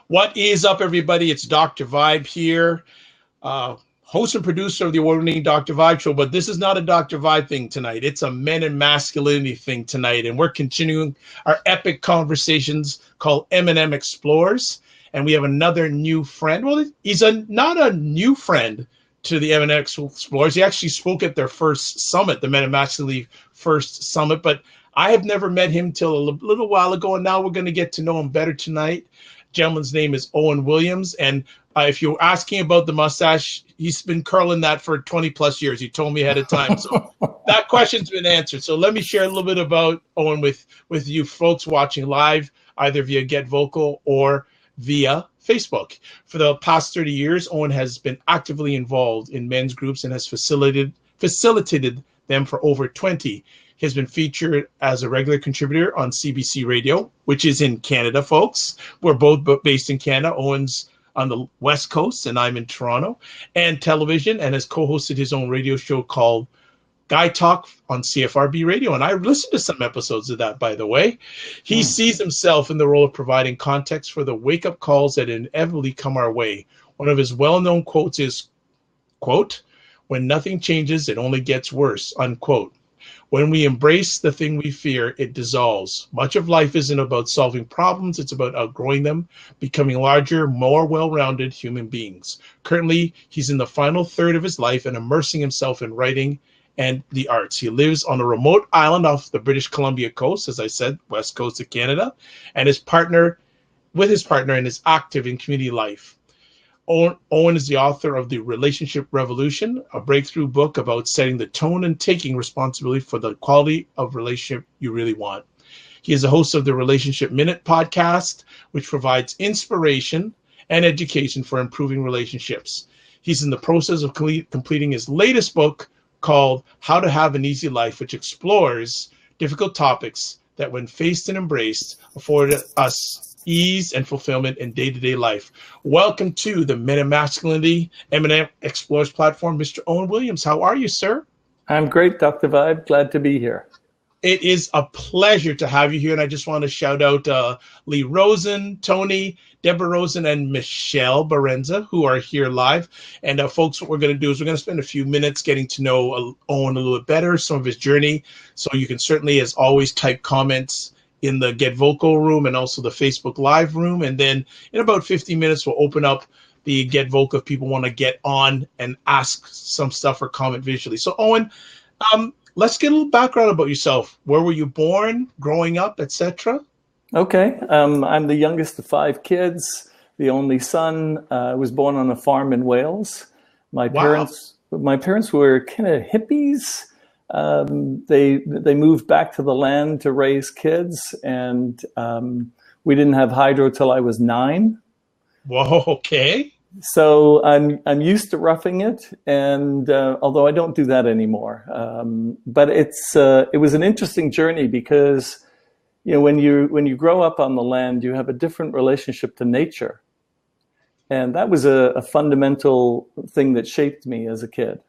What is up, everybody? It's Dr. Vibe here, host and producer of the award-winning Dr. Vibe Show. But this is not a Dr. Vibe thing tonight. It's a men and masculinity thing tonight. And we're continuing our epic conversations called M&M Explores. And we have another new friend. Well, he's not a new friend to the M&M Explorers. He actually spoke at their first summit, the Men and Masculinity first summit. But I have never met him till a little while ago. And now we're going to get to know him better tonight. Gentleman's name is Owen Williams, and if you're asking about the mustache, he's been curling that for 20 plus years. He told me ahead of time, so that question's been answered. So let me share a little bit about Owen with you folks watching live, either via Get Vocal or via Facebook. For the past 30 years, Owen has been actively involved in men's groups and has facilitated them for over 20. He has been featured as a regular contributor on CBC Radio, which is in Canada, folks. We're both based in Canada. Owen's on the West Coast, and I'm in Toronto, and television, and has co-hosted his own radio show called Guy Talk on CFRB Radio. And I listened to some episodes of that, by the way. He sees himself in the role of providing context for the wake-up calls that inevitably come our way. One of his well-known quotes is, quote, "When nothing changes, it only gets worse," unquote. When we embrace the thing we fear, it dissolves. Much of life isn't about solving problems. It's about outgrowing them, becoming larger, more well-rounded human beings. Currently, he's in the final third of his life and immersing himself in writing and the arts. He lives on a remote island off the British Columbia coast, as I said, west coast of Canada, and his partner is active in community life. Owen is the author of The Relationship Revolution, a breakthrough book about setting the tone and taking responsibility for the quality of relationship you really want. He is the host of the Relationship Minute podcast, which provides inspiration and education for improving relationships. He's in the process of completing his latest book called How to Have an Easy Life, which explores difficult topics that, when faced and embraced, afford us ease and fulfillment in day-to-day life. Welcome to the Men and Masculinity M&M Explorers platform, Mr. Owen Williams. How are you, sir? I'm great, Dr. Vibe. Glad to be here. It is a pleasure to have you here, and I just want to shout out Lee Rosen, Tony, Deborah Rosen, and Michelle Barenza, who are here live. And folks, what we're going to do is we're going to spend a few minutes getting to know Owen a little bit better, some of his journey. So you can certainly, as always, type comments in the Get Vocal room and also the Facebook Live room. And then in about 15 minutes, we'll open up the Get Vocal if people want to get on and ask some stuff or comment visually. So Owen, let's get a little background about yourself. Where were you born, growing up, etc.? Okay. I'm the youngest of 5 kids, the only son. I was born on a farm in Wales. My parents were kind of hippies. They moved back to the land to raise kids, and we didn't have hydro till I was 9. Whoa, okay. So I'm used to roughing it, and although I don't do that anymore, but it was an interesting journey because when you grow up on the land, you have a different relationship to nature, and that was a fundamental thing that shaped me as a kid.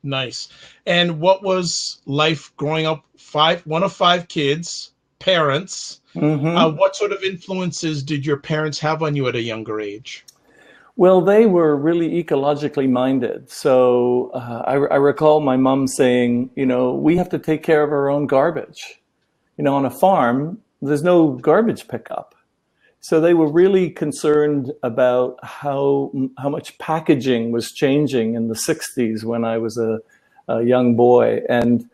Nice. And what was life growing up? One of 5 kids, parents. Mm-hmm. What sort of influences did your parents have on you at a younger age? Well, they were really ecologically minded. So I recall my mom saying, we have to take care of our own garbage. On a farm, there's no garbage pickup. So they were really concerned about how much packaging was changing in the 60s when I was a young boy, and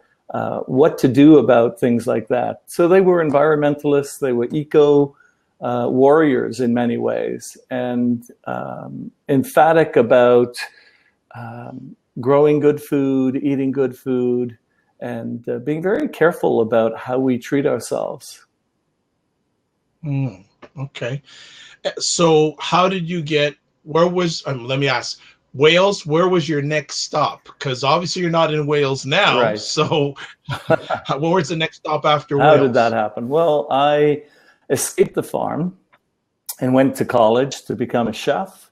what to do about things like that. So they were environmentalists, they were eco warriors in many ways, and emphatic about growing good food, eating good food, and being very careful about how we treat ourselves. Okay. So how did you get, let me ask, Wales, where was your next stop? Because obviously you're not in Wales now. Right. So what was the next stop after Wales? How did that happen? Well, I escaped the farm and went to college to become a chef.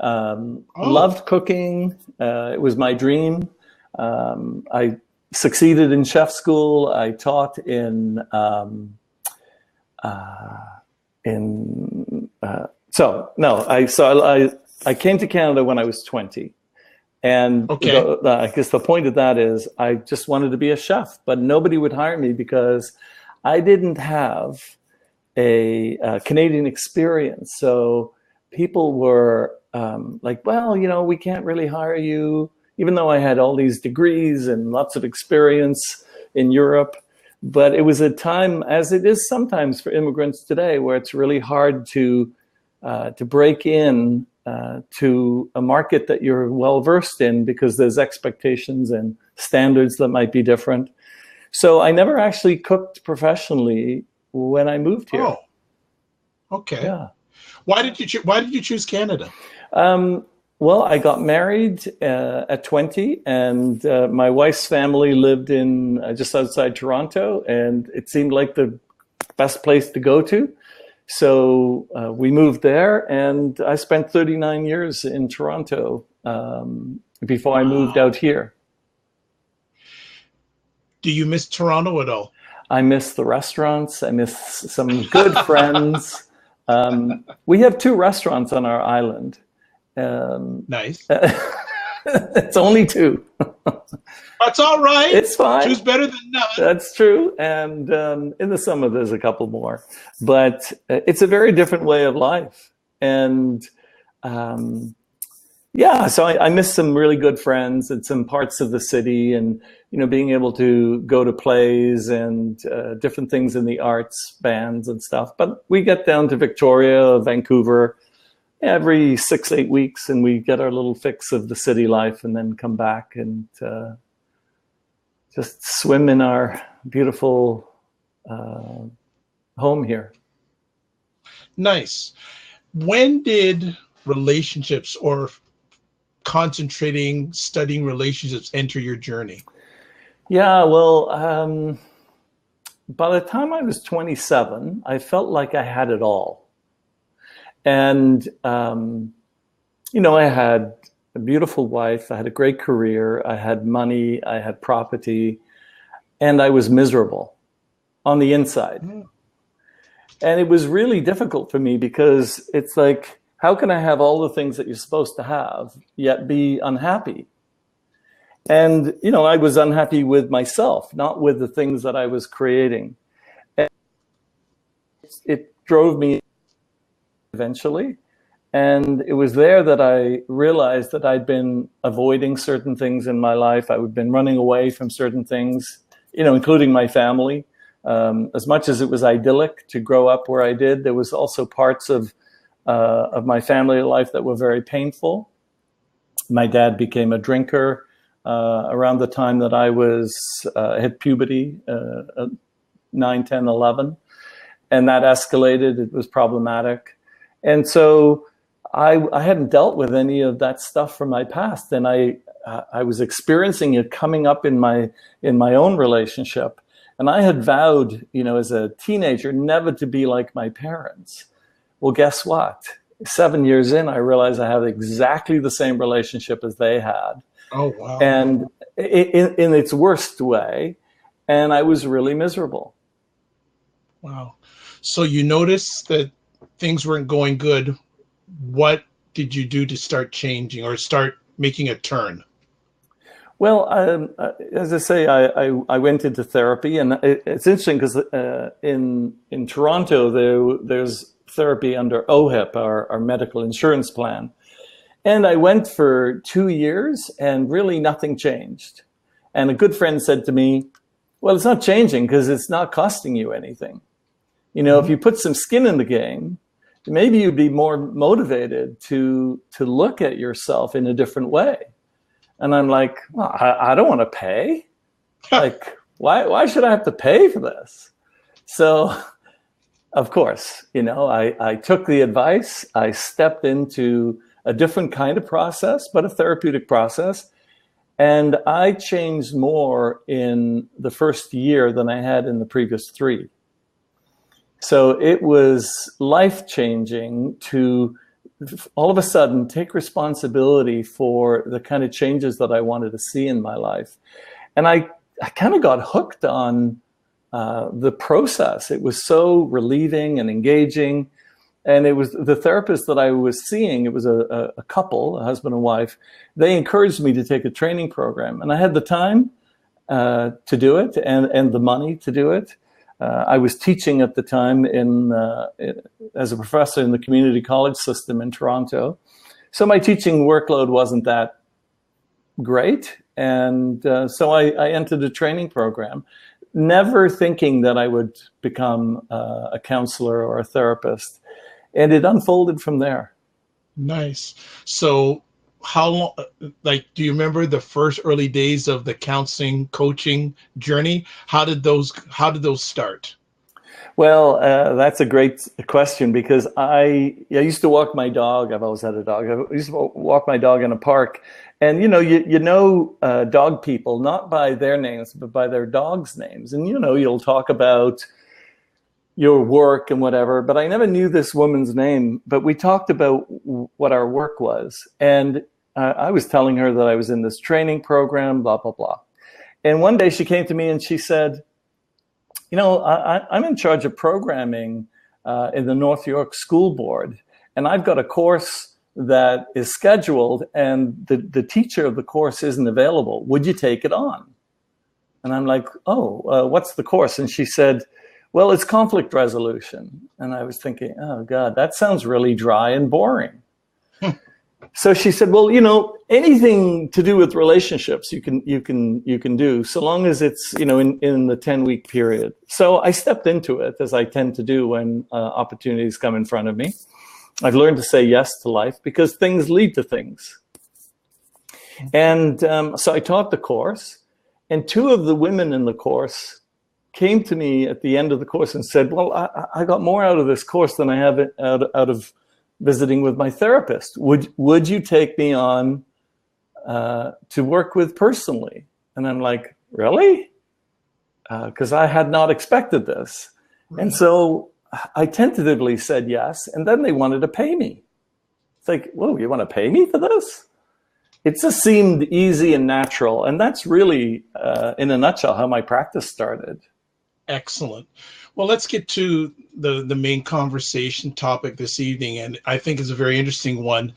Loved cooking. It was my dream. I succeeded in chef school. I taught in I came to Canada when I was 20. And Okay. I guess the point of that is I just wanted to be a chef, but nobody would hire me because I didn't have a Canadian experience. So people were like, well, we can't really hire you, even though I had all these degrees and lots of experience in Europe. But it was a time, as it is sometimes for immigrants today, where it's really hard to break in to a market that you're well versed in, because there's expectations and standards that might be different. So I never actually cooked professionally when I moved here. Oh, okay. Yeah. Why did you choose Canada? Well, I got married at 20, and my wife's family lived in just outside Toronto, and it seemed like the best place to go to. So we moved there, and I spent 39 years in Toronto before I moved out here. Do you miss Toronto at all? I miss the restaurants. I miss some good friends. We have 2 restaurants on our island. Nice. It's only 2. That's all right. It's fine. Two's better than none. That's true. And in the summer, there's a couple more. But it's a very different way of life. And so I miss some really good friends and some parts of the city, and being able to go to plays and different things in the arts, bands and stuff. But we get down to Victoria, Vancouver every 6-8 weeks, and we get our little fix of the city life, and then come back and just swim in our beautiful home here. Nice. When did relationships or studying relationships enter your journey? Yeah, well, by the time I was 27, I felt like I had it all. And, I had a beautiful wife, I had a great career, I had money, I had property, and I was miserable on the inside. Mm. And it was really difficult for me, because it's like, how can I have all the things that you're supposed to have, yet be unhappy? And, I was unhappy with myself, not with the things that I was creating. And it drove me eventually. And it was there that I realized that I'd been avoiding certain things in my life. I'd been running away from certain things, including my family. As much as it was idyllic to grow up where I did, there was also parts of my family life that were very painful. My dad became a drinker around the time that I hit puberty, 9, 10, 11. And that escalated. It was problematic. And so I hadn't dealt with any of that stuff from my past. And I was experiencing it coming up in my own relationship. And I had vowed, as a teenager, never to be like my parents. Well, guess what? 7 years in, I realized I have exactly the same relationship as they had. Oh, wow. And in its worst way. And I was really miserable. Wow. So you noticed that things weren't going good. What did you do to start changing or start making a turn? Well, as I say, I went into therapy, and it's interesting because in Toronto there's therapy under OHIP, our medical insurance plan, and I went for 2 years, and really nothing changed. And a good friend said to me, "Well, it's not changing because it's not costing you anything. If you put some skin in the game, maybe you'd be more motivated to look at yourself in a different way." And I'm like, well, I don't want to pay. Like, why should I have to pay for this? So, of course, I took the advice. I stepped into a different kind of process, but a therapeutic process. And I changed more in the first year than I had in the previous 3. So it was life-changing to all of a sudden take responsibility for the kind of changes that I wanted to see in my life. And I kind of got hooked on the process. It was so relieving and engaging. And it was the therapist that I was seeing, it was a couple, a husband and wife. They encouraged me to take a training program. And I had the time to do it and the money to do it. I was teaching at the time as a professor in the community college system in Toronto. So my teaching workload wasn't that great. And so I entered a training program, never thinking that I would become a counselor or a therapist. And it unfolded from there. Nice. So how long, like, do you remember the first early days of the counseling coaching journey? How did those start? Well, that's a great question, because I used to walk my dog. I've always had a dog. I used to walk my dog in a park. And, you know, dog people, not by their names, but by their dogs' names. And, you know, you'll talk about your work and whatever, but I never knew this woman's name. But we talked about what our work was. And I was telling her that I was in this training program, blah, blah, blah. And one day she came to me and she said, you know, I'm in charge of programming in the North York School Board. And I've got a course that is scheduled and the teacher of the course isn't available. Would you take it on? And I'm like, oh, what's the course? And she said, well, it's conflict resolution. And I was thinking, oh God, that sounds really dry and boring. So she said, well, you know, anything to do with relationships you can do, so long as it's, you know, in the 10-week period. So I stepped into it, as I tend to do when opportunities come in front of me. I've learned to say yes to life because things lead to things. And so I taught the course, and two of the women in the course came to me at the end of the course and said, well, I got more out of this course than I have out of visiting with my therapist. Would you take me on to work with personally? And I'm like, really? Because I had not expected this. Right. And so I tentatively said yes, and then they wanted to pay me. It's like, whoa, you want to pay me for this? It just seemed easy and natural. And that's really, in a nutshell, how my practice started. Excellent. Well, let's get to the main conversation topic this evening, and I think it's a very interesting one.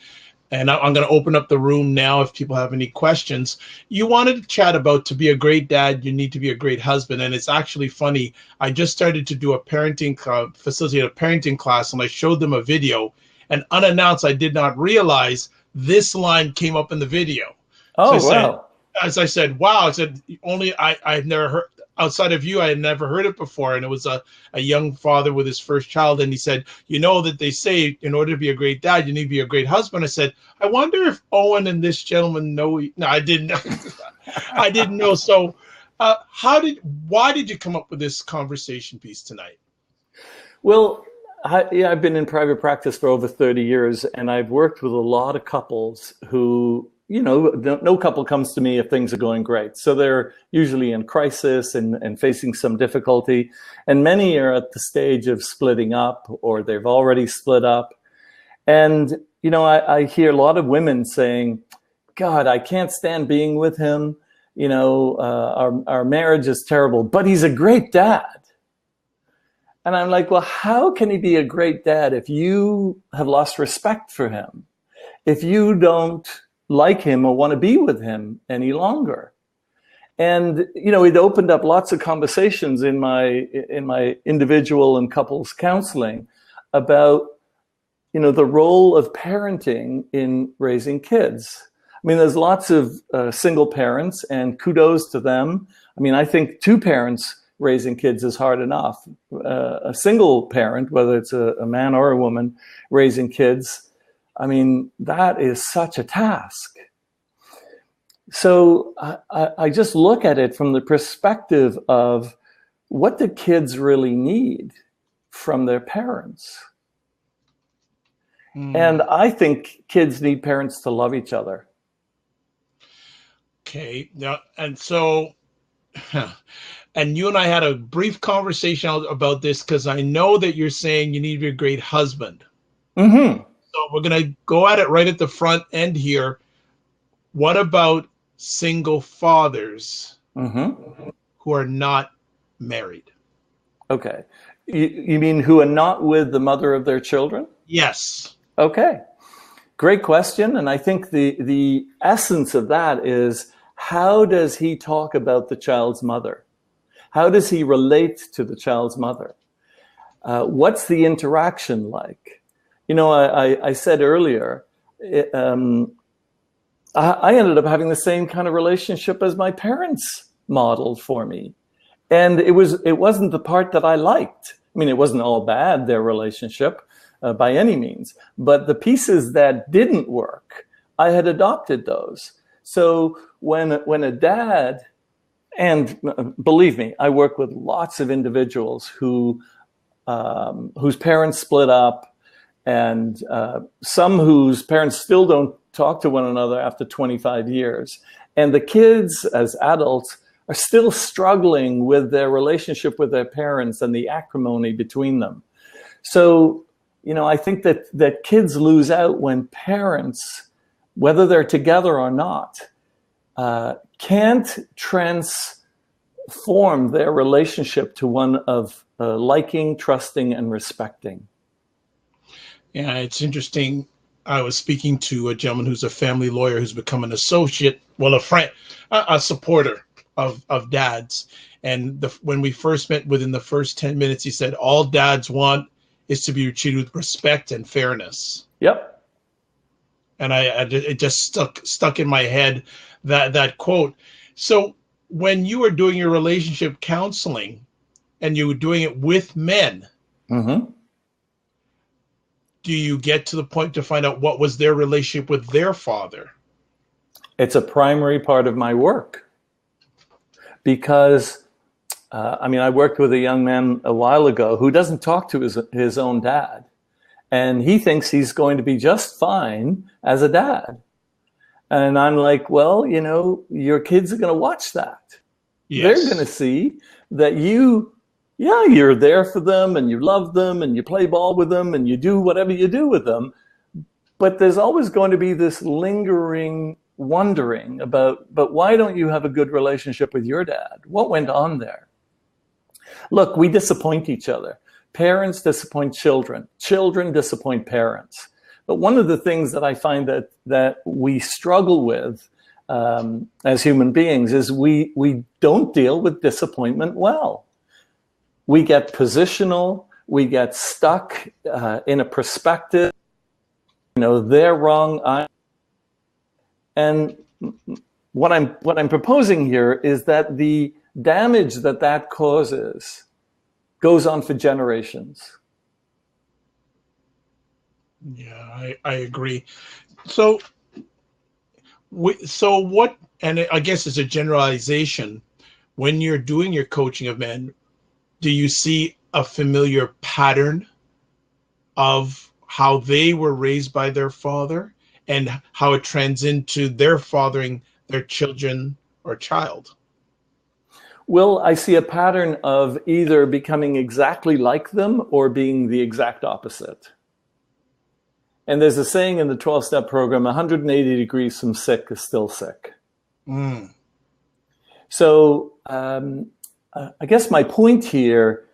And I'm going to open up the room now if people have any questions. You wanted to chat about, to be a great dad, you need to be a great husband. And it's actually funny. I just started to do a facilitate a parenting class, and I showed them a video. And unannounced, I did not realize this line came up in the video. Oh, so wow. As I said, wow, I said, I've never heard, outside of you, I had never heard it before. And it was a young father with his first child. And he said, you know that they say in order to be a great dad, you need to be a great husband. I said, I wonder if Owen and this gentleman know. No, I didn't. I didn't know. So why did you come up with this conversation piece tonight? Well, I've been in private practice for over 30 years, and I've worked with a lot of couples who, you know, no couple comes to me if things are going great. So they're usually in crisis and facing some difficulty. And many are at the stage of splitting up, or they've already split up. And, you know, I hear a lot of women saying, God, I can't stand being with him. You know, our marriage is terrible, but he's a great dad. And I'm like, well, how can he be a great dad if you have lost respect for him? If you don't like him or want to be with him any longer? And, you know, it opened up lots of conversations in my individual and couples counseling about, you know, the role of parenting in raising kids. I mean, there's lots of single parents, and kudos to them. I mean, I think two parents raising kids is hard enough. A single parent, whether it's a man or a woman, raising kids, I mean, that is such a task. So I just look at it from the perspective of what do kids really need from their parents? And I think kids need parents to love each other. Okay. Now, and so, and you and I had a brief conversation about this, because I know that you're saying you need to be a great husband. Mm-hmm. So we're going to go at it right at the front end here. What about single fathers who are not married? Okay. You mean who are not with the mother of their children? Yes. Okay. Great question. And I think the essence of that is, how does he talk about the child's mother? How does he relate to the child's mother? What's the interaction like? You know, I said earlier, I ended up having the same kind of relationship as my parents modeled for me. And it wasn't the part that I liked. I mean, it wasn't all bad, their relationship, by any means. But the pieces that didn't work, I had adopted those. So when a dad, and believe me, I work with lots of individuals whose parents split up, and some whose parents still don't talk to one another after 25 years. And the kids, as adults, are still struggling with their relationship with their parents and the acrimony between them. So, you know, I think that kids lose out when parents, whether they're together or not, can't transform their relationship to one of liking, trusting, and respecting. Yeah, it's interesting. I was speaking to a gentleman who's a family lawyer who's become an associate, well, a friend, a supporter of dads. And when we first met, within the first 10 minutes, he said, all dads want is to be treated with respect and fairness. Yep. And it just stuck in my head, that quote. So when you were doing your relationship counseling and you were doing it with men, mm-hmm. do you get to the point to find out what was their relationship with their father? It's a primary part of my work. Because, I worked with a young man a while ago who doesn't talk to his own dad. And he thinks he's going to be just fine as a dad. And I'm like, well, you know, your kids are going to watch that. Yes. They're going to see that you're there for them and you love them and you play ball with them and you do whatever you do with them. But there's always going to be this lingering wondering about, but why don't you have a good relationship with your dad? What went on there? Look, we disappoint each other. Parents disappoint children. Children disappoint parents. But one of the things that I find that we struggle with as human beings is we don't deal with disappointment well. We get positional. We get stuck in a perspective. You know, they're wrong. And what I'm proposing here is that the damage that causes goes on for generations. Yeah, I agree. So what, and I guess it's a generalization, when you're doing your coaching of men, do you see a familiar pattern of how they were raised by their father and how it trends into their fathering their children or child? Well, I see a pattern of either becoming exactly like them or being the exact opposite. And there's a saying in the 12-step program, 180 degrees from sick is still sick. Mm. So I guess my point here,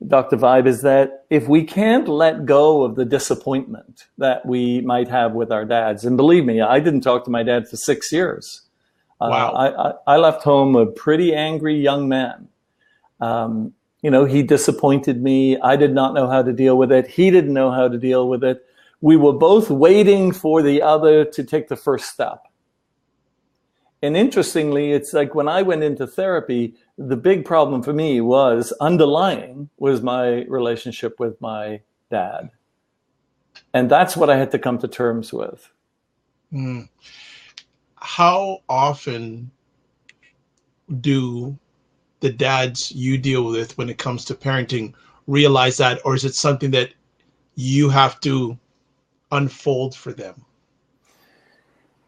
Dr. Vibe, is that if we can't let go of the disappointment that we might have with our dads, and believe me, I didn't talk to my dad for 6 years. Wow. I left home a pretty angry young man. You know, he disappointed me. I did not know how to deal with it. He didn't know how to deal with it. We were both waiting for the other to take the first step. And interestingly, it's like when I went into therapy, the big problem for me was underlying was my relationship with my dad. And that's what I had to come to terms with. Mm. How often do the dads you deal with when it comes to parenting realize that, or is it something that you have to unfold for them?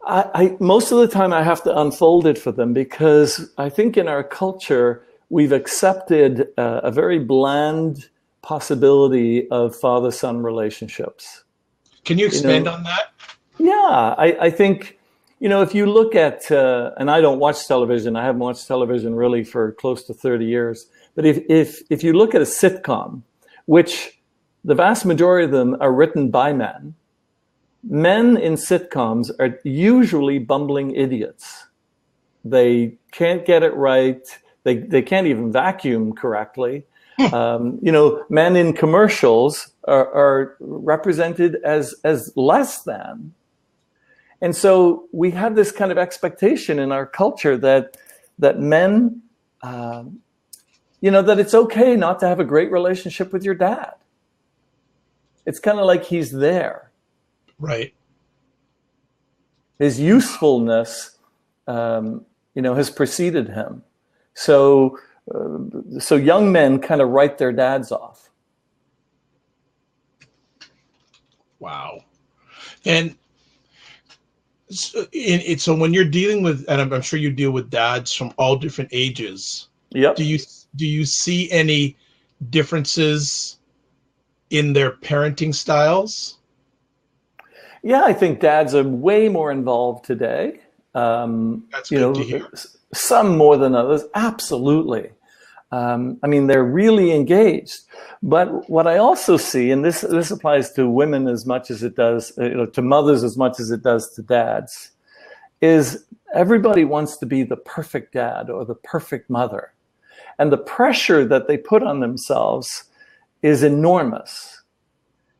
I most of the time I have to unfold it for them, because I think in our culture we've accepted a very bland possibility of father-son relationships. Can you expand on that? Yeah, I think, you know, if you look at, and I don't watch television, I haven't watched television really for close to 30 years, But if you look at a sitcom, which the vast majority of them are written by men, men in sitcoms are usually bumbling idiots. They can't get it right. They can't even vacuum correctly. Men in commercials are represented as less than. And so we have this kind of expectation in our culture that men, that it's okay not to have a great relationship with your dad. It's kind of like he's there. Right. His usefulness, has preceded him. So young men kind of write their dads off. Wow. And so when you're dealing with, and I'm sure you deal with dads from all different ages. Yep. Do you see any differences in their parenting styles? Yeah, I think dads are way more involved today. That's good to hear. Some more than others, absolutely. They're really engaged. But what I also see, and this applies to women as much as it does, to mothers as much as it does to dads, is everybody wants to be the perfect dad or the perfect mother. And the pressure that they put on themselves is enormous,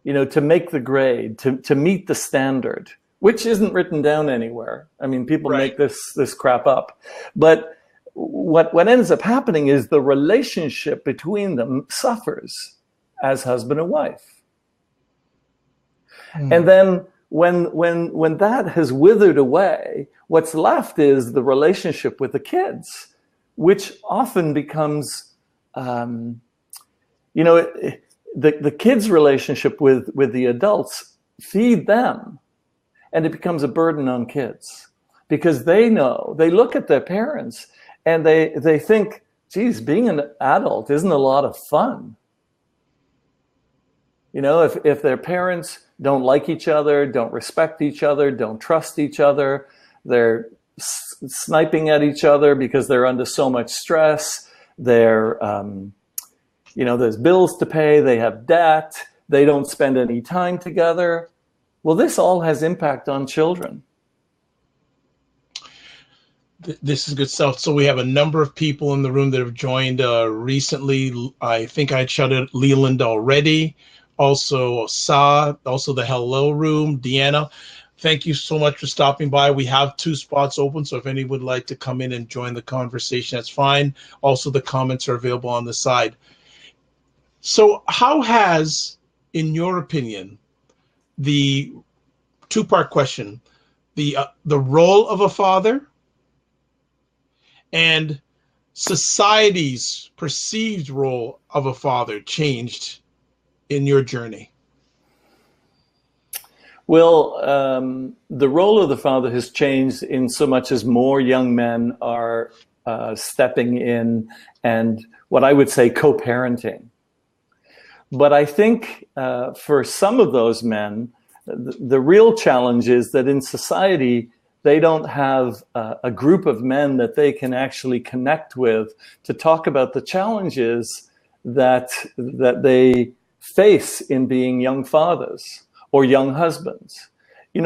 to make the grade, to meet the standard, which isn't written down anywhere. I mean, people Right. make this crap up. But what ends up happening is the relationship between them suffers as husband and wife. And then when that has withered away, what's left is the relationship with the kids, which often becomes, the kids' relationship with the adults feed them, and it becomes a burden on kids because they look at their parents and they think, geez, being an adult isn't a lot of fun. If their parents don't like each other, don't respect each other, don't trust each other, they're sniping at each other because they're under so much stress, there's bills to pay, they have debt, they don't spend any time together. Well, this all has impact on children. This is good stuff. So we have a number of people in the room that have joined recently. I think I had shouted Leland already. Also, Sa, also the Hello Room, Deanna. Thank you so much for stopping by. We have 2 spots open, so if anyone would like to come in and join the conversation, that's fine. Also, the comments are available on the side. So how has, in your opinion, the 2-part question, the role of a father and society's perceived role of a father changed in your journey? Well, the role of the father has changed in so much as more young men are stepping in and what I would say co-parenting. But I think for some of those men, the real challenge is that in society, they don't have a group of men that they can actually connect with to talk about the challenges that they face in being young fathers or young husbands. In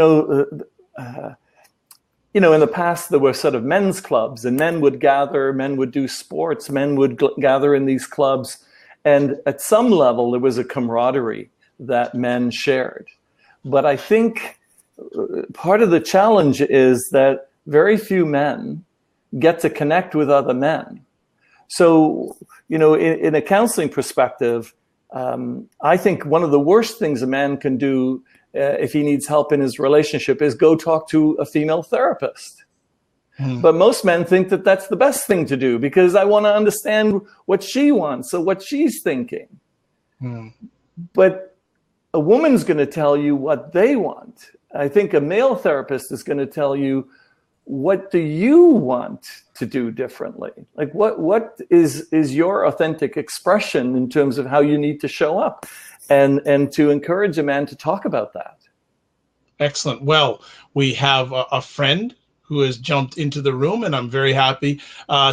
the past, there were sort of men's clubs, and men would gather, men would do sports, men would gather in these clubs. And at some level, there was a camaraderie that men shared. But I think part of the challenge is that very few men get to connect with other men. So, in a counseling perspective, I think one of the worst things a man can do if he needs help in his relationship is go talk to a female therapist. But most men think that that's the best thing to do because I want to understand what she wants, so what she's thinking. But a woman's going to tell you what they want. I think a male therapist is going to tell you, what do you want to do differently? Like what is your authentic expression in terms of how you need to show up, and to encourage a man to talk about that. Excellent. Well, we have a friend who has jumped into the room, and I'm very happy.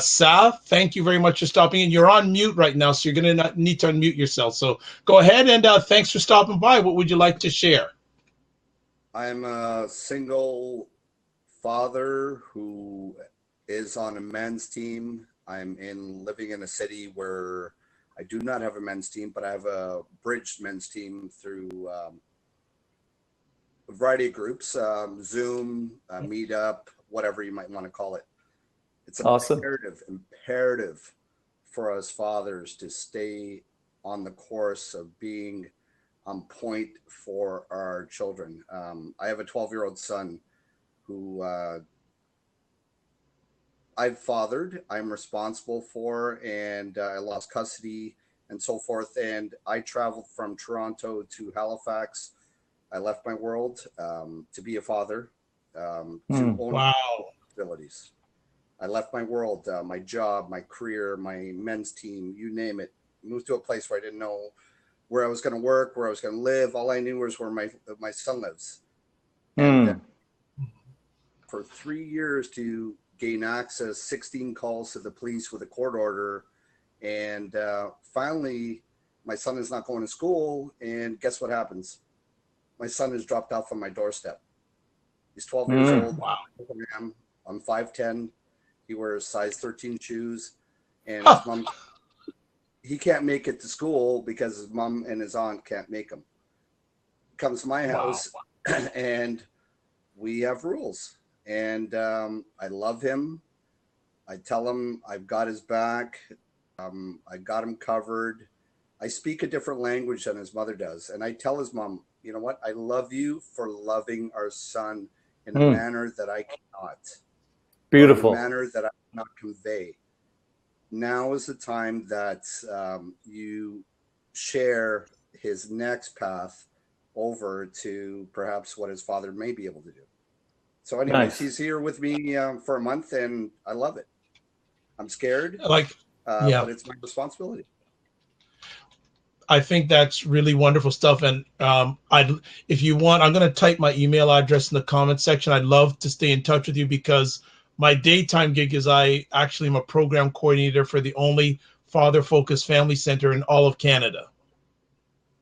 Sal, thank you very much for stopping in. You're on mute right now, so you're going to need to unmute yourself. So go ahead, and thanks for stopping by. What would you like to share? I'm a single father who is on a men's team. I'm living in a city where I do not have a men's team, but I have a bridged men's team through a variety of groups, Zoom, Meetup, whatever you might want to call it. It's awesome. imperative for us fathers to stay on the course of being on point for our children. I have a 12-year-old son who I've fathered, I'm responsible for, and I lost custody and so forth. And I traveled from Toronto to Halifax. I left my world to be a father, to own responsibilities. I left my world, my job, my career, my men's team, you name it. Moved to a place where I didn't know where I was going to work, where I was going to live. All I knew was where my son lives. And for 3 years to gain access, 16 calls to the police with a court order. And finally, my son is not going to school. And guess what happens? My son is dropped off on my doorstep. He's 12 years old. Wow. I'm 5'10". He wears size 13 shoes. And his mom, he can't make it to school because his mom and his aunt can't make him. Comes to my house and we have rules. And I love him. I tell him I've got his back. I got him covered. I speak a different language than his mother does. And I tell his mom, you know what? I love you for loving our son in a manner that I cannot. Beautiful. In a manner that I cannot convey. Now is the time that you share his next path over to perhaps what his father may be able to do. So anyways, he's here with me for a month, and I love it. I'm scared, but it's my responsibility. I think that's really wonderful stuff. And if you want, I'm going to type my email address in the comment section. I'd love to stay in touch with you because my daytime gig is I actually am a program coordinator for the only father-focused family center in all of Canada.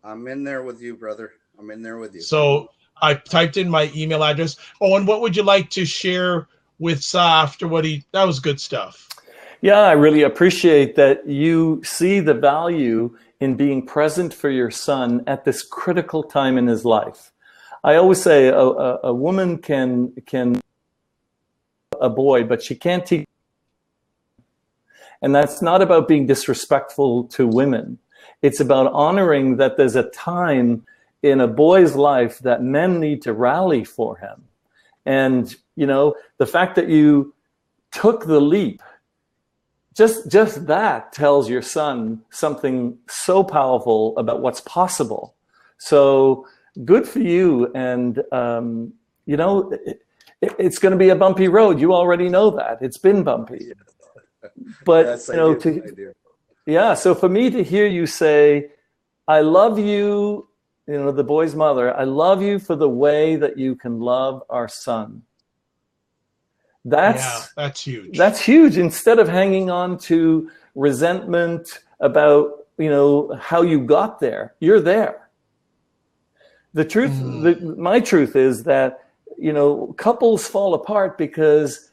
I'm in there with you, brother. I'm in there with you. So I typed in my email address. Oh, and what would you like to share with Sa after that was good stuff. Yeah, I really appreciate that you see the value in being present for your son at this critical time in his life. I always say a woman can a boy, but she can't teach. And that's not about being disrespectful to women. It's about honoring that there's a time in a boy's life that men need to rally for him. And, you know, the fact that you took the leap, just that tells your son something so powerful about what's possible. So good for you. And, you know, it's going to be a bumpy road. You already know that. It's been bumpy. But, yes, you know, so for me to hear you say, I love you, you know, the boy's mother, I love you for the way that you can love our son. That's huge. That's huge. Instead of hanging on to resentment about, you know, how you got there, you're there. The truth, my truth is that, you know, couples fall apart because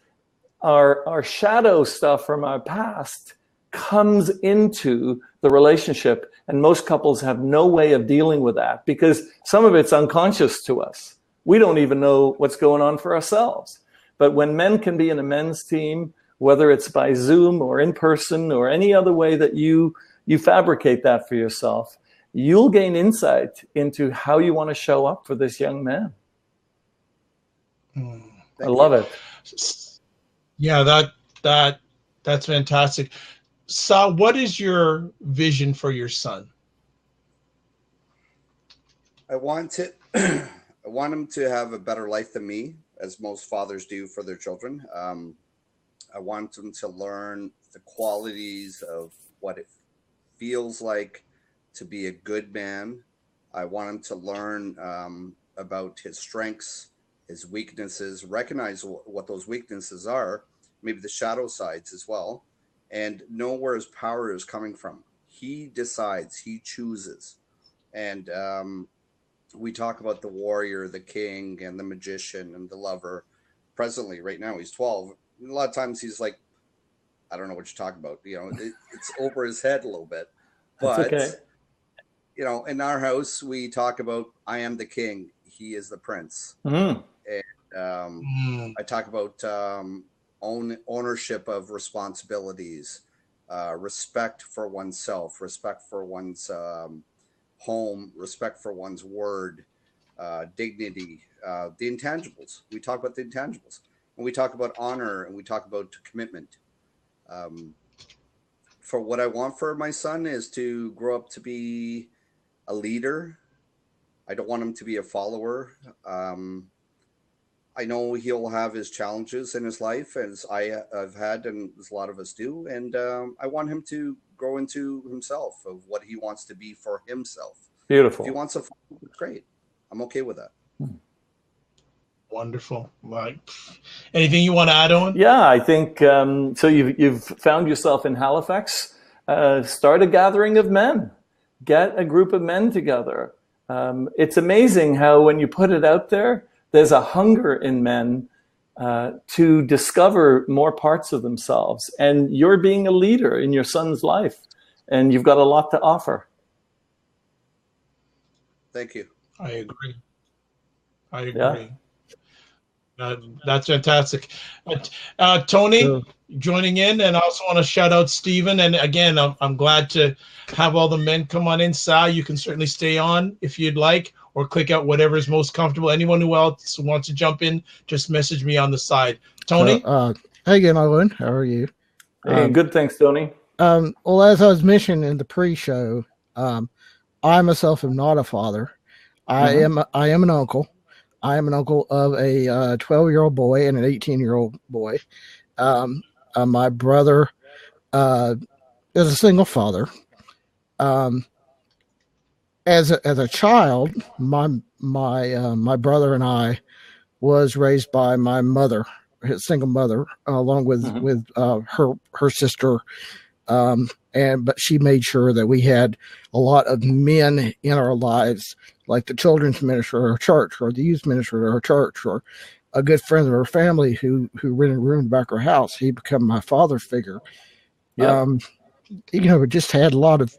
our shadow stuff from our past comes into the relationship, and most couples have no way of dealing with that because some of it's unconscious to us. We don't even know what's going on for ourselves. But when men can be in a men's team, whether it's by Zoom or in person or any other way that you fabricate that for yourself, you'll gain insight into how you want to show up for this young man. I love it. Yeah, that's fantastic. Sa, what is your vision for your son? I want him to have a better life than me, as most fathers do for their children. I want them to learn the qualities of what it feels like to be a good man. I want him to learn about his strengths his weaknesses, recognize what those weaknesses are, maybe the shadow sides as well, and know where his power is coming from. He decides, he chooses. And we talk about the warrior, the king, and the magician, and the lover. Presently, right now, he's 12. A lot of times he's like, I don't know what you're talking about. It's over his head a little bit. But, okay. In our house, we talk about, I am the king. He is the prince. Mm. And I talk about ownership of responsibilities, respect for oneself, respect for one's home, respect for one's word, dignity, the intangibles. We talk about the intangibles, and we talk about honor, and we talk about commitment. For what I want for my son is to grow up to be a leader. I don't want him to be a follower. I know he'll have his challenges in his life, as I've had, and as a lot of us do. And I want him to grow into himself, of what he wants to be for himself. Beautiful. If he wants to, great. I'm okay with that. Wonderful. Right. Anything you want to add on? Yeah, I think so. You've found yourself in Halifax. Start a gathering of men. Get a group of men together. It's amazing how when you put it out there, there's a hunger in men to discover more parts of themselves. And you're being a leader in your son's life, and you've got a lot to offer. Thank you. I agree. Yeah. That's fantastic. Tony, joining in, and I also want to shout out Stephen. And again, I'm glad to have all the men come on in. Sal, you can certainly stay on if you'd like, or click out whatever is most comfortable. Anyone who else wants to jump in, just message me on the side. Tony? Hey again, Owen. How are you? Hey, good, thanks, Tony. Well, as I was mentioning in the pre-show, I myself am not a father. I am an uncle. I am an uncle of a 12-year-old boy and an 18-year-old boy. My brother is a single father. As a child, my brother and I was raised by my mother, his single mother, along with her sister. But she made sure that we had a lot of men in our lives, like the children's minister of our church, or the youth minister of our church, or a good friend of our family who rented a room back our house. He became my father figure. Yep. Just had a lot of,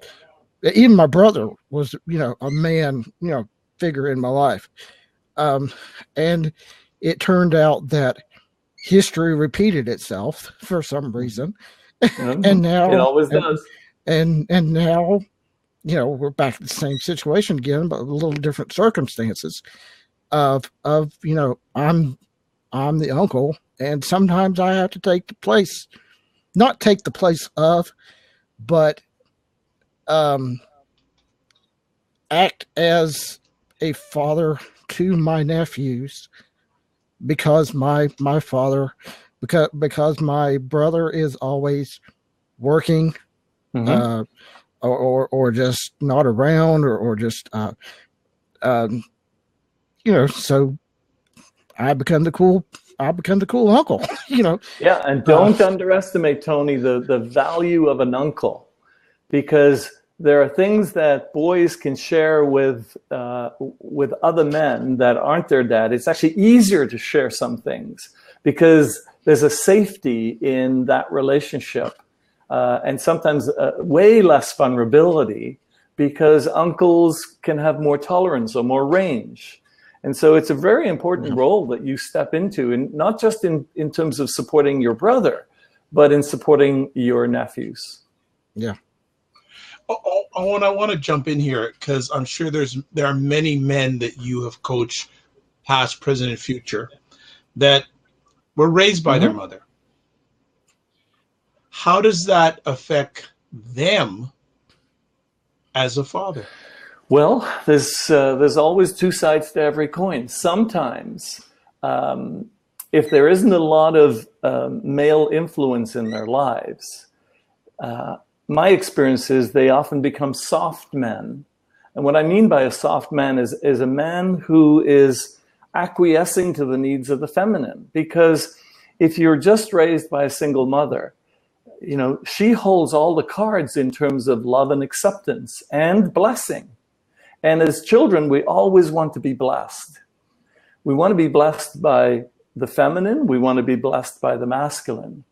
even my brother was, a man, figure in my life. And it turned out that history repeated itself for some reason. And now it always does. And now, we're back in the same situation again, but a little different circumstances I'm the uncle, and sometimes I have to not take the place of, but act as a father to my nephews, because my father, because my brother is always working, or just not around, or just so I become the cool uncle. Yeah, and don't underestimate, Tony, the value of an uncle, because there are things that boys can share with other men that aren't their dad. It's actually easier to share some things because there's a safety in that relationship, and sometimes way less vulnerability, because uncles can have more tolerance or more range. And so it's a very important role that you step into, and not just in terms of supporting your brother, but in supporting your nephews. Yeah. I want to jump in here, because I'm sure there are many men that you have coached, past, present, and future, that were raised by their mother. How does that affect them as a father? Well, there's always two sides to every coin. Sometimes, if there isn't a lot of male influence in their lives, my experience is they often become soft men. And what I mean by a soft man is a man who is acquiescing to the needs of the feminine. Because if you're just raised by a single mother, she holds all the cards in terms of love and acceptance and blessing. And as children, we always want to be blessed. We want to be blessed by the feminine. We want to be blessed by the masculine.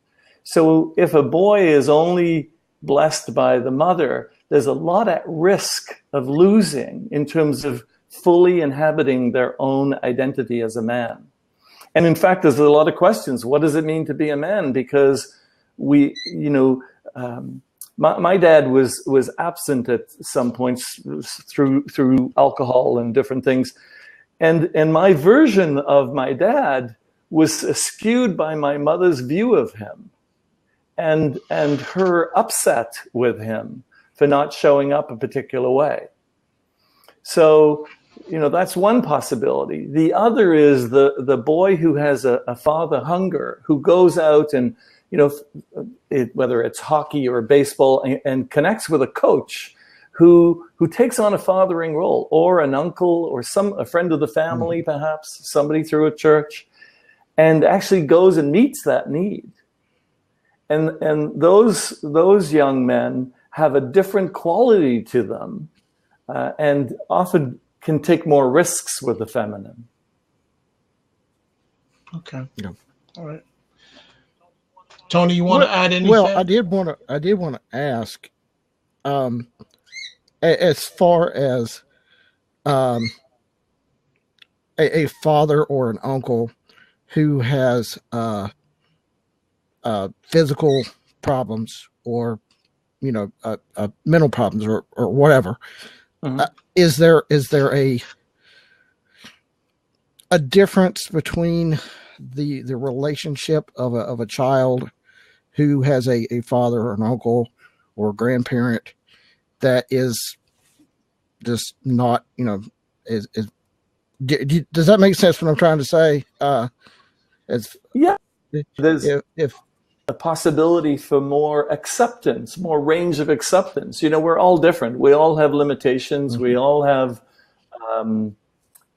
So if a boy is only blessed by the mother, there's a lot at risk of losing in terms of fully inhabiting their own identity as a man. And in fact, there's a lot of questions. What does it mean to be a man? Because my dad was absent at some points through alcohol and different things. And my version of my dad was skewed by my mother's view of him and her upset with him for not showing up a particular way. So, that's one possibility. The other is the boy who has a father hunger, who goes out and, whether it's hockey or baseball, and connects with a coach who takes on a fathering role, or an uncle, or a friend of the family, perhaps somebody through a church, and actually goes and meets that need. And those young men have a different quality to them, and often can take more risks with the feminine. Okay. Yeah. All right. Tony, you want to add anything? Well, I did want to ask, as far as a father or an uncle who has physical problems, or mental problems, or whatever. Mm-hmm. Is there a difference between the relationship of a child who has a father or an uncle or a grandparent that is just not, does that make sense what I'm trying to say? There's a possibility for more acceptance, more range of acceptance. We're all different. We all have limitations. Mm-hmm. We all have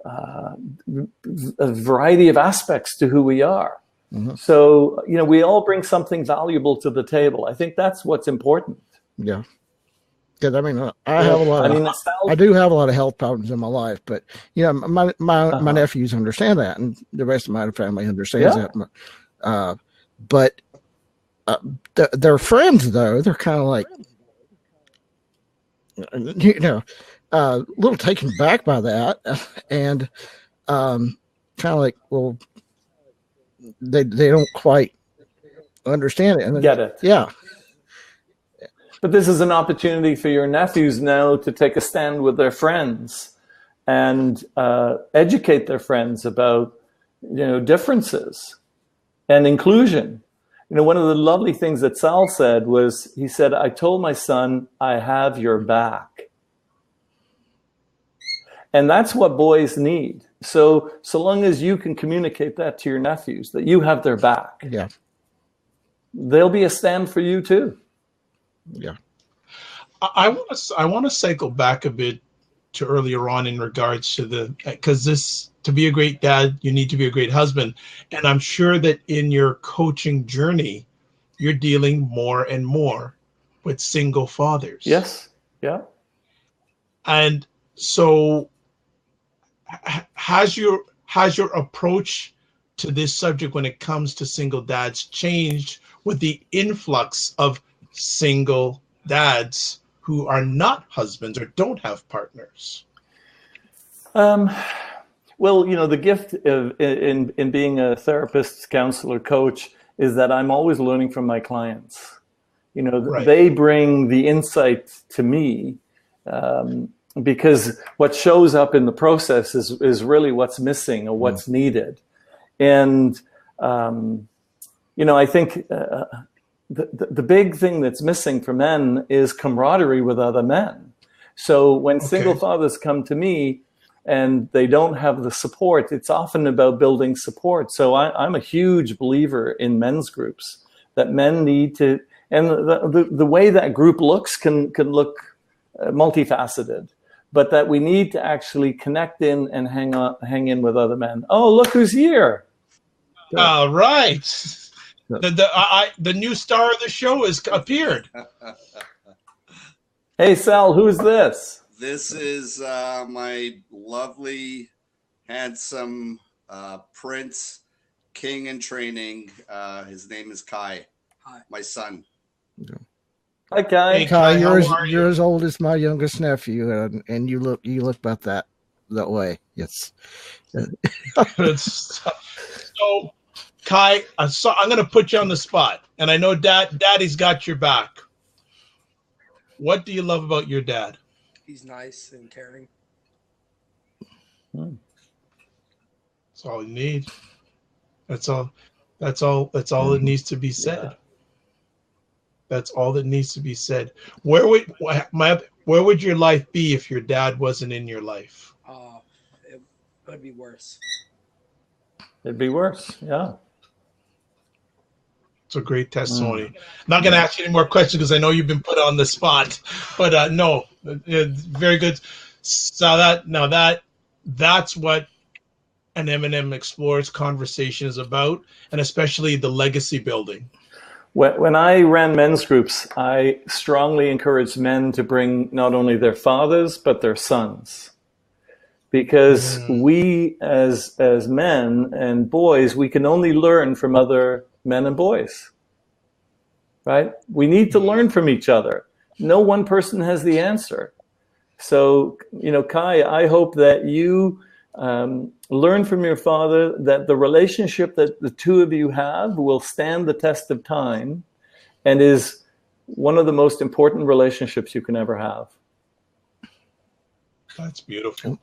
a variety of aspects to who we are. Mm-hmm. So, we all bring something valuable to the table. I think that's what's important. Yeah. Because I do have a lot of health problems in my life, but my nephews understand that, and the rest of my family understands that. But their friends, though, they're kind of like, a little taken back by that, and kind of like, well, they don't quite understand it. And get it. Yeah. But this is an opportunity for your nephews now to take a stand with their friends and educate their friends about, differences and inclusion. One of the lovely things that Sal said was, he said, I told my son, I have your back. And that's what boys need. So long as you can communicate that to your nephews, that you have their back, there'll be a stand for you too. Yeah. I want to cycle back a bit to earlier on in regards to because to be a great dad, you need to be a great husband. And I'm sure that in your coaching journey, you're dealing more and more with single fathers. Yes. Yeah. And so has your approach to this subject when it comes to single dads changed with the influx of single dads who are not husbands or don't have partners? Well, the gift in being a therapist, counselor, coach is that I'm always learning from my clients. Right. They bring the insight to me, because what shows up in the process is really what's missing or what's needed. And, I think the big thing that's missing for men is camaraderie with other men. So when single fathers come to me and they don't have the support, it's often about building support. So I'm a huge believer in men's groups, that men need to, and the way that group looks can look multifaceted. but that we need to actually connect in and hang in with other men. Oh, look who's here. All right. The new star of the show has appeared. Hey, Sal, who's this? This is my lovely, handsome prince, king in training. His name is Kai. Hi. My son. Hi, Kai. Hey, Kai, how you're as old as my youngest nephew, and you look about that way. Yes. So, Kai, I'm going to put you on the spot, and I know Daddy's got your back. What do you love about your dad? He's nice and caring. That's all you need. That's all that needs to be said. Yeah. That's all that needs to be said. Where would your life be if your dad wasn't in your life? It would be worse. It'd be worse. Yeah. It's a great testimony. I'm not going to ask you any more questions because I know you've been put on the spot. But no, very good. So that's what an M&M Explorers conversation is about, and especially the legacy building. When I ran men's groups, I strongly encouraged men to bring not only their fathers, but their sons. Because we as men and boys, we can only learn from other men and boys, right? We need to learn from each other. No one person has the answer. So, Kai, I hope that you learn from your father, that the relationship that the two of you have will stand the test of time and is one of the most important relationships you can ever have. That's beautiful.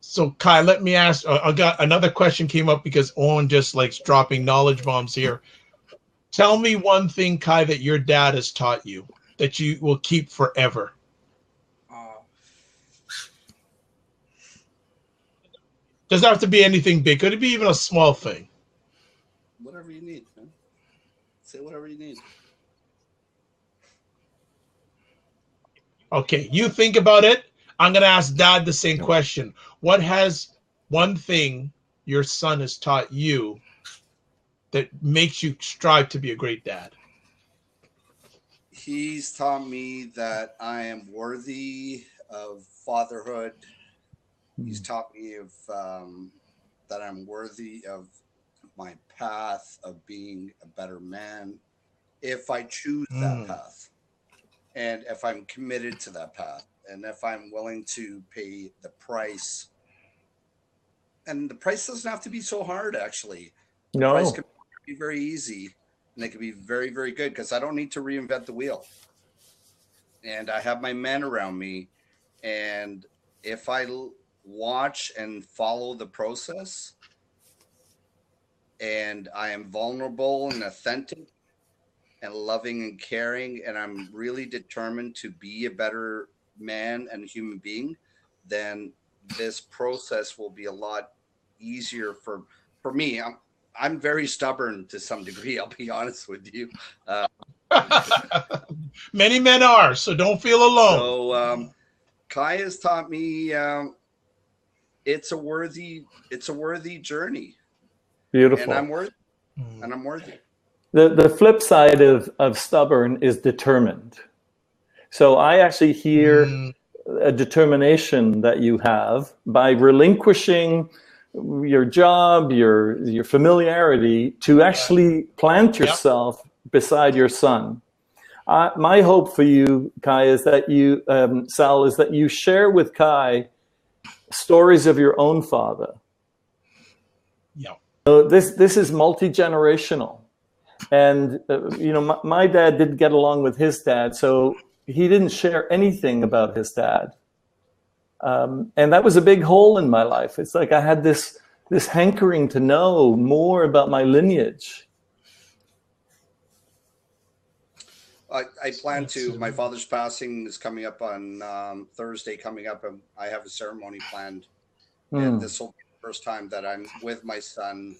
So, Kai, let me ask, I got another question came up because Owen just likes dropping knowledge bombs here. Tell me one thing, Kai, that your dad has taught you that you will keep forever. Doesn't have to be anything big. Could it be even a small thing? Whatever you need, man. Say whatever you need. Okay, you think about it. I'm going to ask Dad the same question. What has one thing your son has taught you that makes you strive to be a great dad? He's taught me that I am worthy of fatherhood. He's taught me that I'm worthy of my path of being a better man if I choose that path, and if I'm committed to that path, and if I'm willing to pay the price. And the price doesn't have to be so hard, actually. The price can be very easy, and it can be very, very good because I don't need to reinvent the wheel. And I have my men around me, and if I watch and follow the process, and I am vulnerable and authentic and loving and caring, and I'm really determined to be a better man and human being, then this process will be a lot easier for me. I'm very stubborn to some degree, I'll be honest with you. Many men are, so don't feel alone. So Kai has taught me it's a worthy journey. Beautiful. And I'm worthy. And I'm worthy. The flip side of stubborn is determined. So I actually hear a determination that you have by relinquishing your job, your familiarity to actually plant yourself beside your son. My hope for you, Kai, is that you, Sal, is that you share with Kai stories of your own father. Yeah. So this is multi-generational. And, my dad didn't get along with his dad, so he didn't share anything about his dad. And that was a big hole in my life. It's like I had this hankering to know more about my lineage. I plan to. My father's passing is coming up on Thursday coming up, and I have a ceremony planned. And this will be the first time that I'm with my son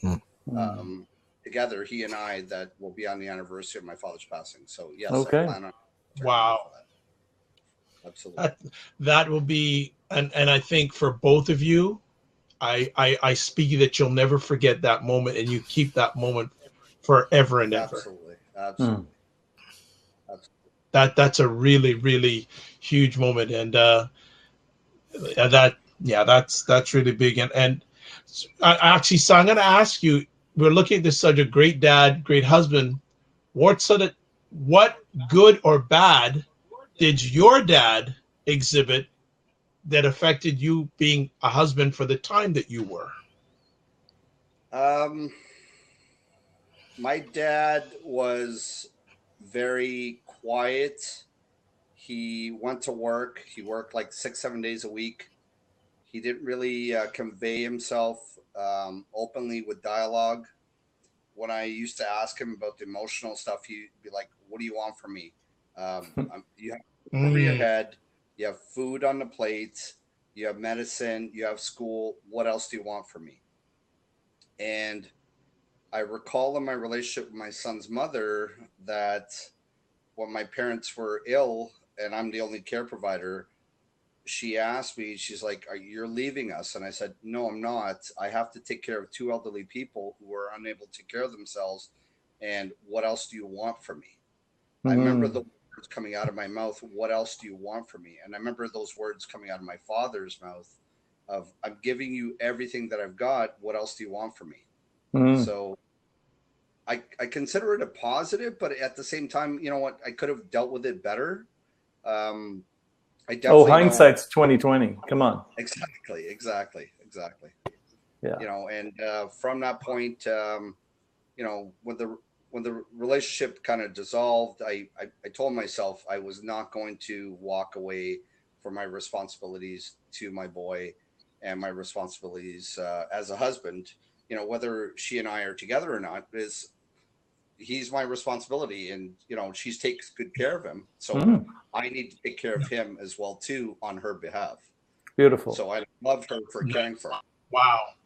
together, he and I, that will be on the anniversary of my father's passing. So yes, okay. I plan on. Wow. Absolutely. That will be, and I think for both of you, I speak that you'll never forget that moment, and you keep that moment forever and ever. Absolutely. Absolutely. That's a really, really huge moment, and that's really big. And actually, so I'm going to ask you. We're looking at this subject: great dad, great husband. What good or bad did your dad exhibit that affected you being a husband for the time that you were? My dad was very quiet. He went to work. He worked like 6, 7 days a week. He didn't really convey himself openly with dialogue. When I used to ask him about the emotional stuff, he'd be like, "What do you want from me? You have over your head. You have food on the plate. You have medicine. You have school. What else do you want from me?" And I recall in my relationship with my son's mother that when my parents were ill and I'm the only care provider, she asked me, she's like, "You're leaving us?" And I said, "No, I'm not. I have to take care of 2 elderly people who are unable to take care of themselves. And what else do you want from me?" I remember the words coming out of my mouth, "What else do you want from me?" And I remember those words coming out of my father's mouth of, "I'm giving you everything that I've got. What else do you want from me?" So I consider it a positive, but at the same time, you know what? I could have dealt with it better. I definitely hindsight's 2020. Come on. Exactly. Yeah. You know, and from that point, you know, when the relationship kind of dissolved, I told myself I was not going to walk away from my responsibilities to my boy and my responsibilities as a husband. You know, whether she and I are together or not, he's my responsibility, and you know, she takes good care of him, so I need to take care of him as well too on her behalf. Beautiful. So I love her for caring for him. Wow.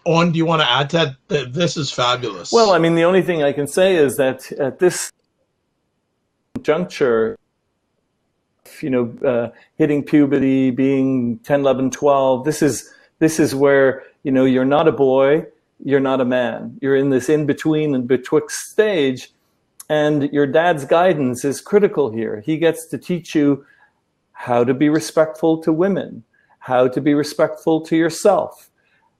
Owen, do you want to add to that? This is fabulous. Well, I mean, the only thing I can say is that at this juncture, you know, hitting puberty, being 10, 11, 12, this is where, you know, you're not a boy, you're not a man. You're in this in-between and betwixt stage, and your dad's guidance is critical here. He gets to teach you how to be respectful to women, how to be respectful to yourself.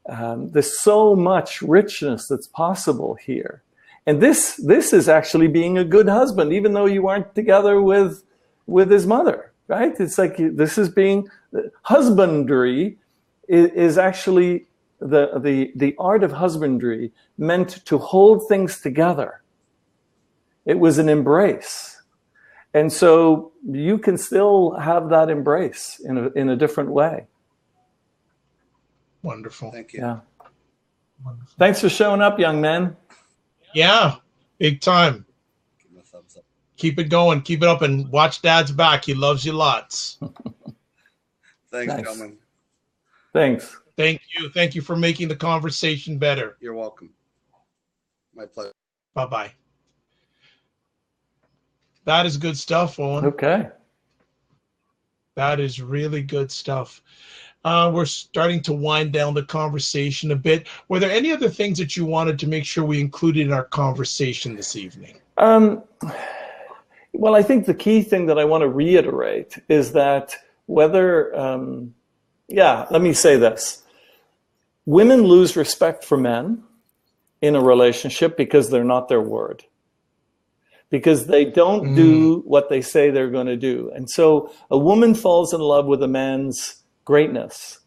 There's so much richness that's possible here. And this is actually being a good husband, even though you aren't together with his mother, right? It's like this is being husbandry is actually the art of husbandry meant to hold things together. It was an embrace. And so you can still have that embrace in a different way. Wonderful. Thank you. Yeah. Wonderful. Thanks for showing up, young man. Yeah, big time. Give him a thumbs up. Keep it going. Keep it up, and watch Dad's back. He loves you lots. Thanks, Nice. gentlemen. Thanks. Thank you. Thank you for making the conversation better. You're welcome. My pleasure. Bye-bye. That is good stuff, Owen. Okay. That is really good stuff. We're starting to wind down the conversation a bit. Were there any other things that you wanted to make sure we included in our conversation this evening? Well, I think the key thing that I want to reiterate is that whether, let me say this. Women lose respect for men in a relationship because they're not their word, because they don't do what they say they're going to do. And so a woman falls in love with a man's greatness.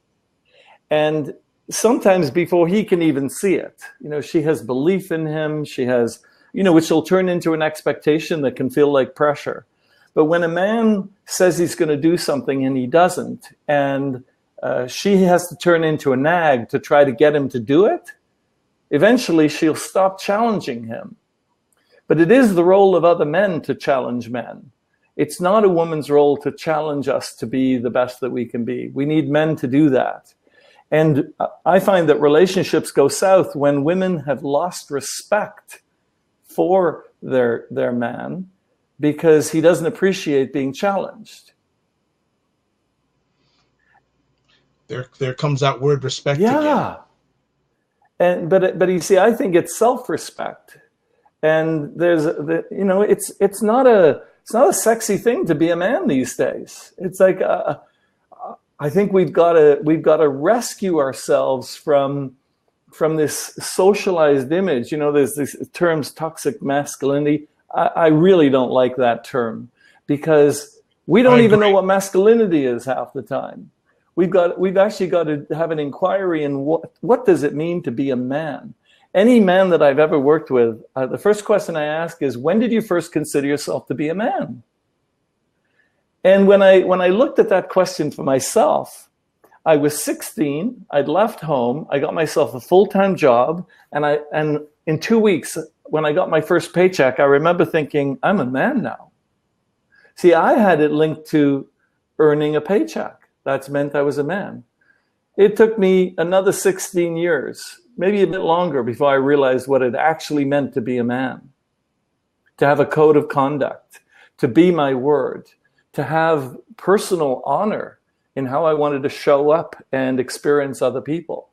And sometimes before he can even see it, you know, she has belief in him. She has, you know, which will turn into an expectation that can feel like pressure. But when a man says he's going to do something and he doesn't, and she has to turn into a nag to try to get him to do it, eventually she'll stop challenging him. But it is the role of other men to challenge men. It's not a woman's role to challenge us to be the best that we can be. We need men to do that. And I find that relationships go south when women have lost respect for their man, because he doesn't appreciate being challenged. There comes that word respect Yeah. again. But you see, I think it's self-respect. And it's not a sexy thing to be a man these days. It's like I think we've got to rescue ourselves from this socialized image. There's these terms, toxic masculinity. I really don't like that term, because we don't even know what masculinity is half the time. We've actually got to have an inquiry in what does it mean to be a man. Any man that I've ever worked with, the first question I ask is, when did you first consider yourself to be a man? And when I looked at that question for myself, I was 16, I'd left home, I got myself a full-time job, and in 2 weeks, when I got my first paycheck, I remember thinking, I'm a man now. See, I had it linked to earning a paycheck. That's meant I was a man. It took me another 16 years, maybe a bit longer, before I realized what it actually meant to be a man. To have a code of conduct, to be my word, to have personal honor in how I wanted to show up and experience other people.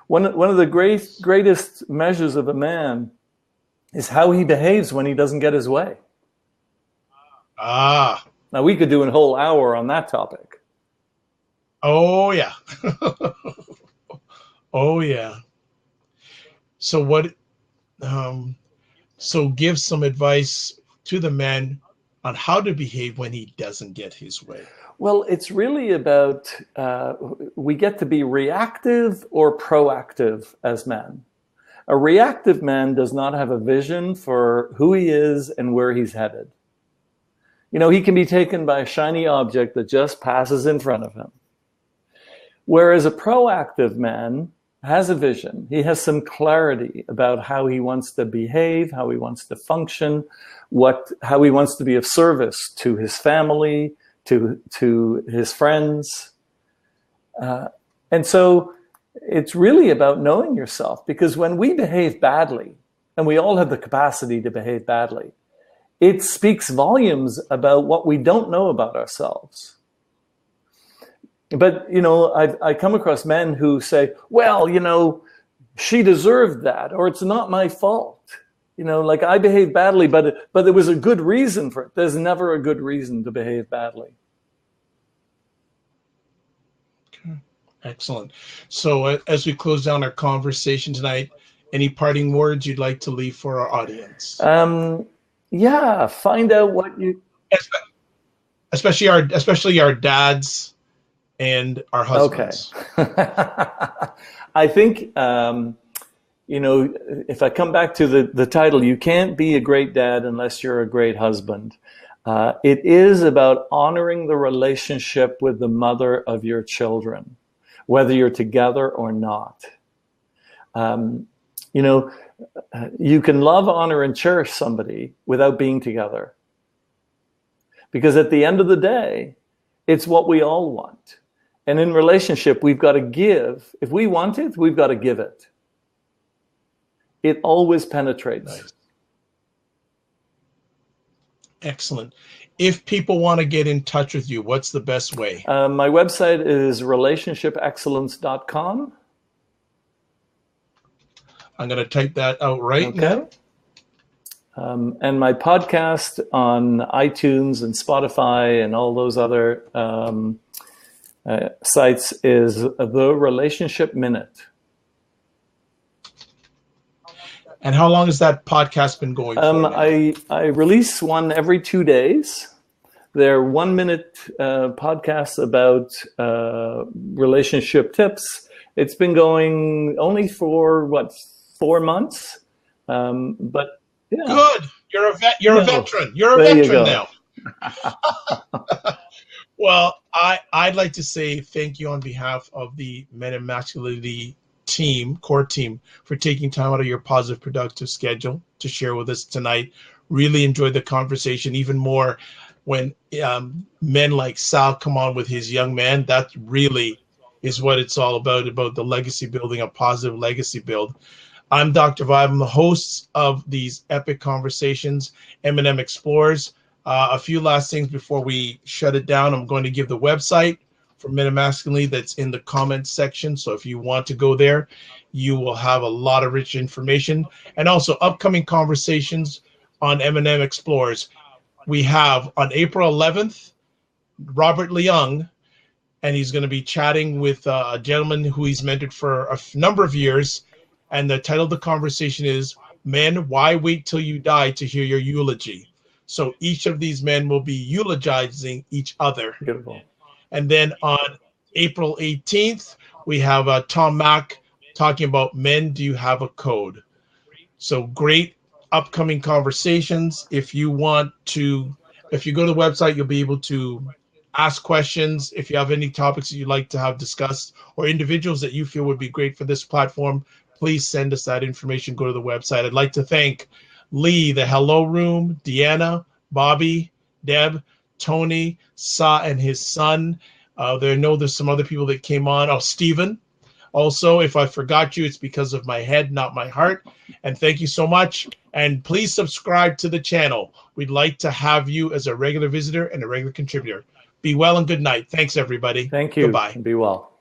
One of the greatest measures of a man is how he behaves when he doesn't get his way. Ah. Now, we could do a whole hour on that topic. Oh, yeah. Oh, yeah. So so give some advice to the man on how to behave when he doesn't get his way. Well, it's really about, we get to be reactive or proactive as men. A reactive man does not have a vision for who he is and where he's headed. He can be taken by a shiny object that just passes in front of him. Whereas a proactive man has a vision. He has some clarity about how he wants to behave, how he wants to function, how he wants to be of service to his family, to his friends. And so it's really about knowing yourself, because when we behave badly, and we all have the capacity to behave badly, it speaks volumes about what we don't know about ourselves. But, I come across men who say, well, she deserved that, or it's not my fault. Like, I behaved badly, but there was a good reason for it. There's never a good reason to behave badly. Okay. Excellent. So as we close down our conversation tonight, any parting words you'd like to leave for our audience? Yeah, find out what you... Especially our dads and our husbands. Okay. I think, if I come back to the title, you can't be a great dad unless you're a great husband. It is about honoring the relationship with the mother of your children, whether you're together or not. You can love, honor, and cherish somebody without being together. Because at the end of the day, it's what we all want. And in relationship, we've got to give. If we want it, we've got to give it. It always penetrates. Nice. Excellent. If people want to get in touch with you, what's the best way? My website is relationshipexcellence.com. I'm going to type that out right now. And my podcast on iTunes and Spotify and all those other sites is The Relationship Minute. And how long has that podcast been going for? I release one every 2 days. They're 1 minute podcasts about relationship tips. It's been going only for 4 months, but yeah. Good. You're a veteran. You're a veteran now. Well, I'd like to say thank you on behalf of the Men and Masculinity core team, for taking time out of your positive, productive schedule to share with us tonight. Really enjoyed the conversation, even more when men like Sal come on with his young man. That really is what it's all about the legacy building, a positive legacy build. I'm Dr. Vibe. I'm the host of these epic conversations, M&M Explorers. A few last things before we shut it down. I'm going to give the website for Men and Masculinity that's in the comments section. So if you want to go there, you will have a lot of rich information. And also upcoming conversations on M&M Explorers. We have on April 11th, Robert Leung, and he's going to be chatting with a gentleman who he's mentored for a number of years. And the title of the conversation is Men, Why Wait Till You Die to Hear Your Eulogy? So each of these men will be eulogizing each other. Beautiful. And then on April 18th, we have Tom Mack talking about Men, Do You Have a Code? So great upcoming conversations. If you go to the website, you'll be able to ask questions. If you have any topics that you'd like to have discussed or individuals that you feel would be great for this platform, please send us that information. Go to the website. I'd like to thank Lee, the Hello Room, Deanna, Bobby, Deb, Tony, Sa, and his son. There's some other people that came on. Oh, Stephen. Also, if I forgot you, it's because of my head, not my heart. And thank you so much. And please subscribe to the channel. We'd like to have you as a regular visitor and a regular contributor. Be well and good night. Thanks, everybody. Thank you. Goodbye. Be well.